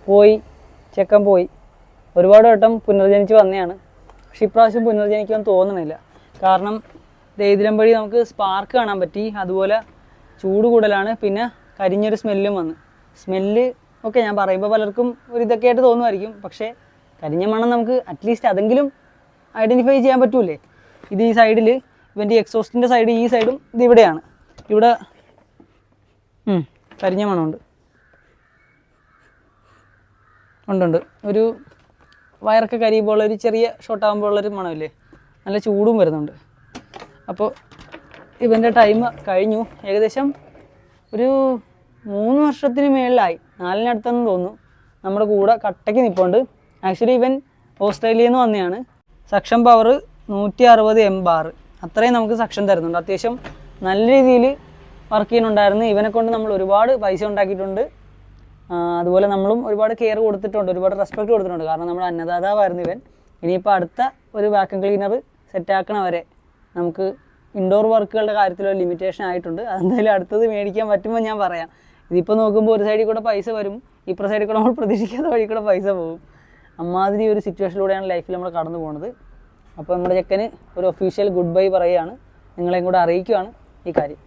പോയി ചെക്കൻ പോയി. ഒരുപാട് വട്ടം പുനർജനിച്ച് വന്നതാണ്. പക്ഷെ ഇപ്രാവശ്യം പുനർജനിക്കാൻ തോന്നണില്ല. കാരണം ഇതിലം വഴി നമുക്ക് സ്പാർക്ക് കാണാൻ പറ്റി. അതുപോലെ ചൂട് കൂടുതലാണ്. പിന്നെ കരിഞ്ഞൊരു സ്മെല്ലും വന്ന്. സ്മെല്ല് ഒക്കെ ഞാൻ പറയുമ്പോൾ പലർക്കും ഒരു ഇതൊക്കെ ആയിട്ട് തോന്നുമായിരിക്കും. പക്ഷേ കരിഞ്ഞ മണം നമുക്ക് അറ്റ്ലീസ്റ്റ് അതെങ്കിലും ഐഡൻറ്റിഫൈ ചെയ്യാൻ പറ്റൂലേ. ഇത് ഈ സൈഡിൽ ഇവൻ്റെ എക്സോസ്റ്റിൻ്റെ സൈഡ് ഈ സൈഡും ഇത് ഇവിടെയാണ്. ഇവിടെ കരിഞ്ഞ മണമുണ്ട്. ഉണ്ട് ഒരു വയറൊക്കെ കരിയുമ്പോൾ ഒരു ചെറിയ ഷോട്ടാകുമ്പോൾ ഉള്ളൊരു മണമില്ലേ, നല്ല ചൂടും വരുന്നുണ്ട്. അപ്പോൾ ഇവൻ്റെ ടൈം കഴിഞ്ഞു. ഏകദേശം ഒരു 3 വർഷത്തിന് മേളിലായി, 4-ന് തോന്നുന്നു. നമ്മുടെ കൂടെ കട്ടയ്ക്ക് നിൽപ്പുണ്ട്. ആക്ച്വലി ഇവൻ ഓസ്ട്രേലിയയിൽ നിന്ന് വന്നതാണ്. സക്ഷൻ പവർ 160 MBAR അത്രയും നമുക്ക് സക്ഷൻ തരുന്നുണ്ട്. അത്യാവശ്യം നല്ല രീതിയിൽ വർക്ക് ചെയ്യുന്നുണ്ടായിരുന്നു. ഇവനെ കൊണ്ട് നമ്മൾ ഒരുപാട് പൈസ ഉണ്ടാക്കിയിട്ടുണ്ട്. അതുപോലെ നമ്മളും ഒരുപാട് കെയർ കൊടുത്തിട്ടുണ്ട്, ഒരുപാട് റെസ്പെക്റ്റ് കൊടുത്തിട്ടുണ്ട്. കാരണം നമ്മുടെ അന്നദാതാവായിരുന്നു ഇവൻ. ഇനിയിപ്പോൾ അടുത്ത ഒരു വാക്യൂം ക്ലീനർ സെറ്റാക്കണ വരെ നമുക്ക് ഇൻഡോർ വർക്കുകളുടെ കാര്യത്തിലൊരു ലിമിറ്റേഷൻ ആയിട്ടുണ്ട്. അതെന്തായാലും അടുത്തത് മേടിക്കാൻ പറ്റുമ്പോൾ ഞാൻ പറയാം. ഇതിപ്പോൾ നോക്കുമ്പോൾ ഒരു സൈഡിൽ കൂടെ പൈസ വരും, ഇപ്പുറ സൈഡിൽ കൂടെ നമ്മൾ പ്രതീക്ഷിക്കാത്ത വഴി കൂടെ പൈസ പോകും. അമ്മാതിരി ഒരു സിറ്റുവേഷനിലൂടെയാണ് ലൈഫിൽ നമ്മൾ കടന്നു പോകുന്നത്. അപ്പോൾ നമ്മുടെ ചെക്കന് ഒരു ഒഫീഷ്യൽ ഗുഡ് ബൈ പറയുകയാണ്, നിങ്ങളെയും കൂടെ അറിയിക്കുകയാണ് ഈ കാര്യം.